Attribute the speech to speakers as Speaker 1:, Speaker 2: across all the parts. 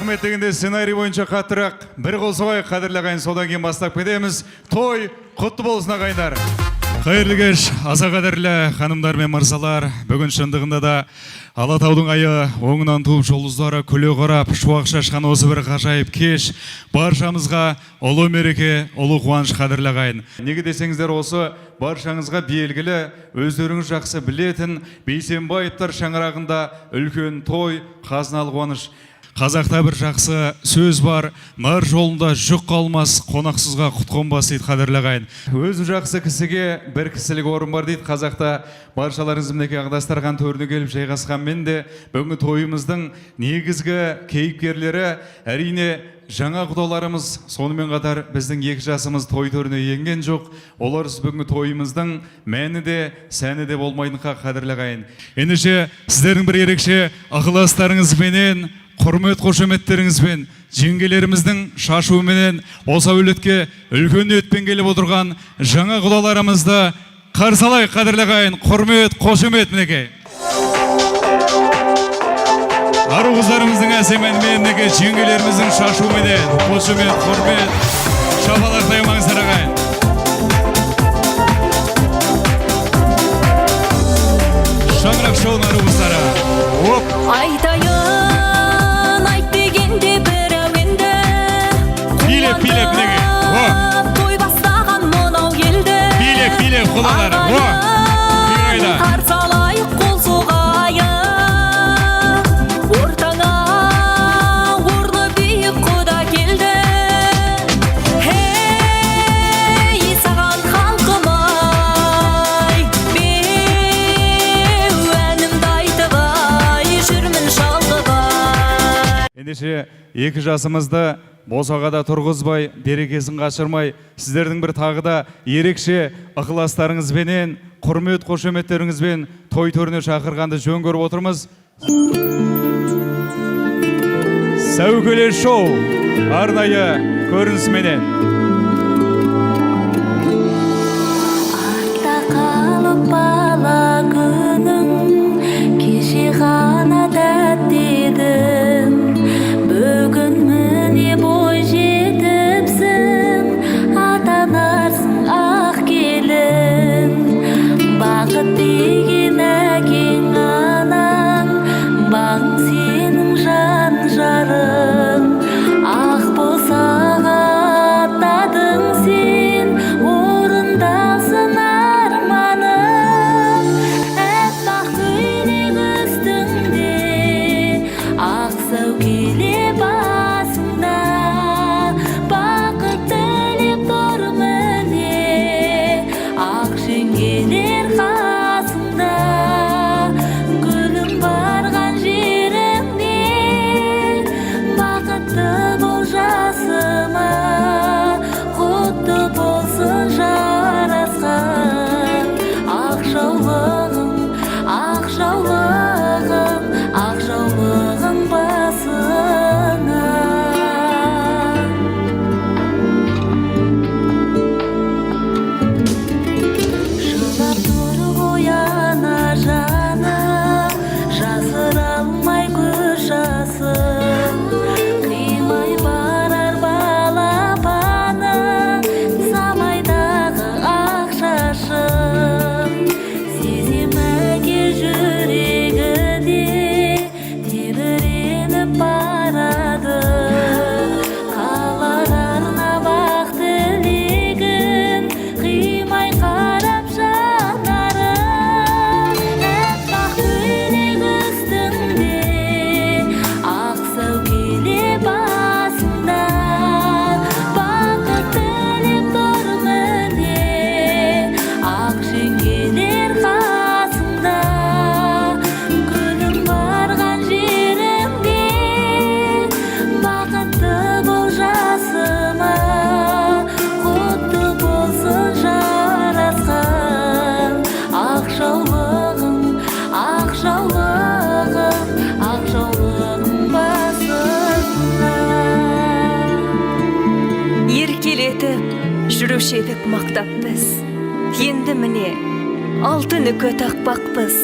Speaker 1: Рахмет дегенде сценарий бойынша қаттырақ бір қосуай қадірлі ағайын, содан кейін бастап кетеміз. Той құтты болсын ағайындар. Қайырлы кеш, аса қадірлі ханымдар мен мырзалар. Бүгін шындығында да Алатаудың айы оңынан туып жұлдыздары күле қарап шуақ шашқан осы бір ғажайып кеш баршамызға ұлы мереке, ұлы қуаныш қадірлі ағайын. Неге десеңіздер, осы баршаңызға белгілі, өздеріңіз жақсы білетін Бейсенбаевтар шаңырағында үлкен той, қазыналы қуаныш. Қазақта бір жақсы сөз бар: нар жолында жүк қалмас, қонақсызға құт қонбас дейді қадірлі ағайын. Өзі жақсы кісіге бір кісілік орын бар дейді қазақта. Баршаларыңыз мінекей ағдастарған төріне келіп жайғасқанмен де бүгінгі тойымыздың негізгі кейіпкерлері әрине жаңа құдаларымыз. Сонымен қатар біздің екі жасымыз той төріне енген жоқ. Олар бүгінгі тойымыздың мәні де сәні де болмайтын қадірлі ағайын. Ендеше сіздердің бір ерекше ықыластарыңызбенен, құрмет қошеметтеріңізбен, жеңгелеріміздің шашуыменен осы әулетке үлкен ниетпен келіп отырған жаңа құдаларымызды қарсы алайық қадірлі ағайын. Құрмет қошемет мінекей. Ару қыздарымыздың әсеменімен, мінекей жеңгелеріміздің шашуыменен қошемет, құрмет, шапалақтаймаңыздар ағайын. Шаңырақ шоуының ару қыздары.
Speaker 2: Айтайын, айт дегенде бір әуенді,
Speaker 1: Билеп неге?
Speaker 2: той бастаған мынау елді.
Speaker 1: Билеп құдалары.
Speaker 2: Қарсы алайық қол соғайық, ортаңа орны биік құда келді. Хей, саған халқым ай, беу әнімді айтып ай, жүрмін шалғыбай.
Speaker 1: Ендеше екі жасымызды босағада тұрғызбай, берекесін қашырмай, сіздердің бір тағы да ерекше ықыластарыңызбенен, құрмет қошеметтеріңізбен той төріне шақырғанды жөн көріп отырмыз. Сәукеле шоу арнайы көрінісіменен.
Speaker 2: Артта қалып бала күнің, кеше ғана тәтті едім. Бүгін міне бой жетіпсің, атанарсың ақ келін. Бақыт деген әкең анаң, бағың сенің жан жарың. Ақ босаға аттадың сен, орындалсын арманың. Әппақ көйлек үстіңде, ақ сәукеле басында, бақыт тілеп тұр міне, ақ жеңгелер қасында. Гүлім барған жеріңде, бақытты бол жасыма, құтты болсын жарасқан. Ақ жаулығың, ақ жаулығың, ақ жаулығың басына. Жылап тұрып ояна жаны, жасыра алмай көз жасын. Қимай барар балапаны, самайдағы ақ шашын. Сезем әке жүрегі де тебіреніп барады. Қалар арнап ақ тілегін, қимай қарап жанарым. Әппақ көйлек үстіңде, ақ сәукеле басында, бақыт тілеп тұр міне, ақ жеңгелер қасында. Гүлім барған жерімде, бақытты бол жасыма, құтты болсын жарасқан. Ақ жаулығың, ақ жаулығың, ақ жаулығың басына. Еркелетіп жүруші едік мақтап біз, енді міне алтын үкі тақпақпыз.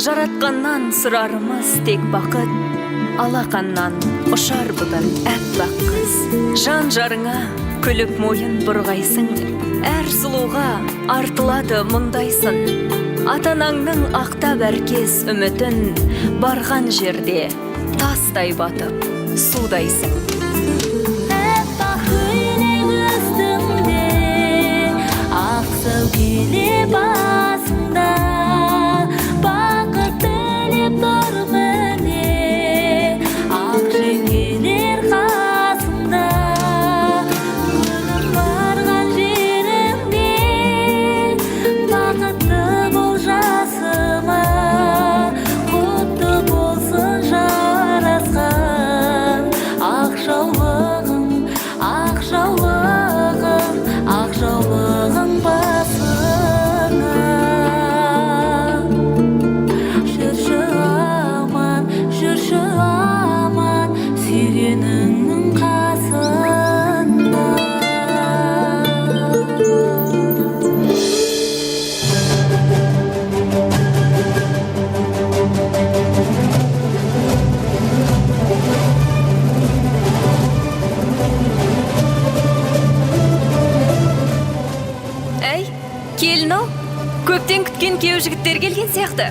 Speaker 2: Жаратқаннан сұрарымыз тек бақыт, алақаннан ұшар бүгін әппақ қыз. Жан жарыңа күліп мойын бұрғайсың, әр сұлуға артылады мұндайсың. Атанаңның ақтап әркез үмітін, барған жерде тастай батып судайсың. Әппақ көйлек үстіңде, ақ сәукеле басында, бақыт тілеп тұр міне, ақ жеңгелер қасында. Өмір барған жеріңде, бақытты бол жасыма, құтты болсын жарасқан. Ақ жаулығың, ақ жаулығың, ақ жаулығың басыңа. Жүрші аман, сүйгеніңнің қасында. Әй, келін-ау, көптен күткен күйеу жігіттер келген сияқты.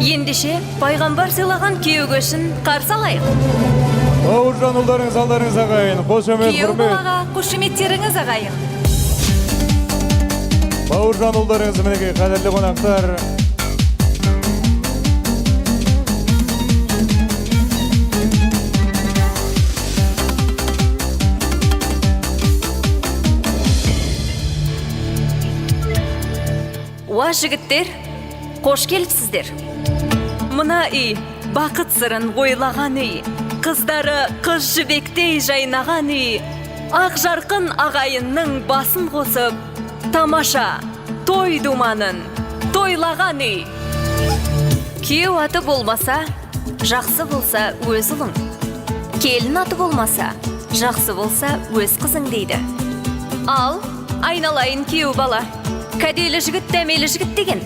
Speaker 2: Ендеше пайғамбар сыйлаған күйеу көшін қарсы алайық.
Speaker 1: Бауыржан ұлдарыңыз, алдарыңыз ағайын, қошемет,
Speaker 2: Күйеу
Speaker 1: құрмет.
Speaker 2: балаға қошеметтеріңіз ағайын.
Speaker 1: Бауыржан ұлдарыңыз, мінекей қадірлі қонақтар.
Speaker 2: Уа жігіттер, қош келіпсіздер. Мына үй бақыт сырын ойлаған үй, қыздары қыз жібектей жайнаған үй, ақ жарқын ағайынның басын қосып, тамаша той думанын тойлаған үй. Күйеу аты болмаса, жақсы болса өз ұлың. Келін аты болмаса, жақсы болса өз қызың дейді. Ал айналайын күйеу бала, кәделі жігіт дәмелі жігіт деген.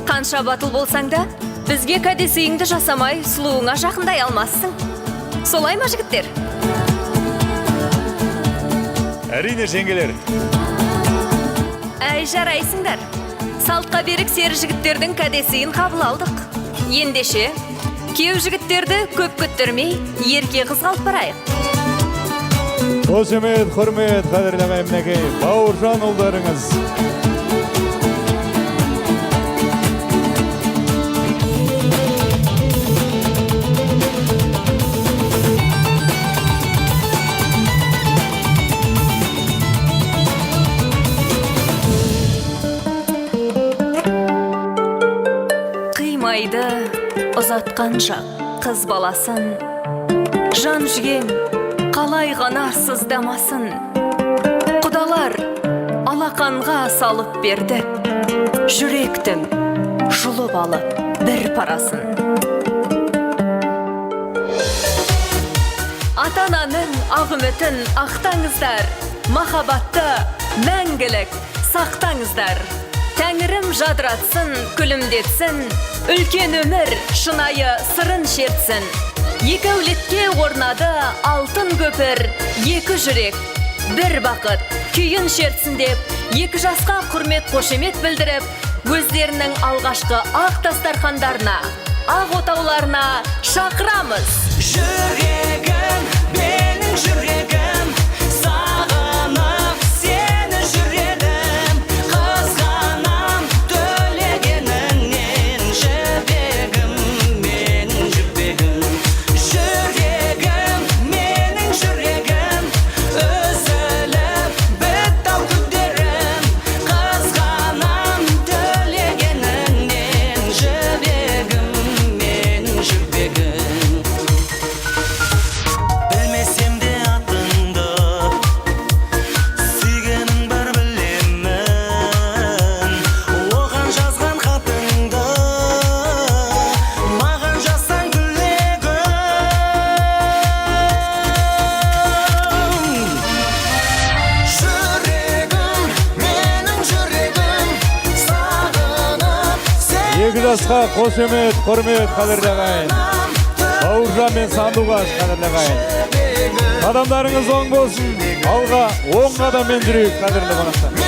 Speaker 2: Қанша батыл болсаң да, бізге кәдесейіңді жасамай сұлуыңа жақындай алмассың. Солай ма жігіттер?
Speaker 1: Әрине жеңгелер.
Speaker 2: Әй жарайсыңдар. Салтқа берік сері жігіттердің кәдесейін қабыл алдық. Ендеше, күйеу жігіттерді көп күттірмей, ерке қызға алып барайық.
Speaker 1: Қошемет, құрмет, қадірлі ағайын, мінекей бауыржан ұлдарыңыз.
Speaker 2: Қимайды ұзатқан жақ қыз баласын, жан жүгем қалай ғана сыздамасын. Құдалар алақанға салып берді, жүректің жұлып алып бір парасын. Ата-ананың ақ үмітін ақтаңыздар, махаббатты мәңгілік сақтаңыздар. Тәңірім жадыратсын, күлімдетсін, үлкен өмір шынайы сырын шертсін. Екі әулетке орнады алтын көпір, екі жүрек, бір бақыт, күйін шертсін деп, екі жасқа құрмет қошемет білдіріп, өздерінің алғашқы ақ дастархандарына, ақ отауларына шақырамыз.
Speaker 3: Жүрегім, менің жүрегім, сағынып сені жүредім, қызғанам төлегеніңнен жібегім, менің жібегім. Жүрегім, менің жүрегім, үзіліп бітті-ау күдерім, қызғанам төлегеніңнен жібегім, менің жібегім. Білмесем де атыңды, сүйгенің бар білемін. Оған жазған хатыңды, маған жазсаң тілегім. Жүрегім, менің жүрегім, сағынып сені
Speaker 1: Екі жасқа қошемет, құрмет, қадірлі ағайын. Бауыржан мен Сандуғаш қадірлі ағайын. Қадамдарыңыз оң болсын. Алға оң қадаммен жүрейік қадірлі қонақтар.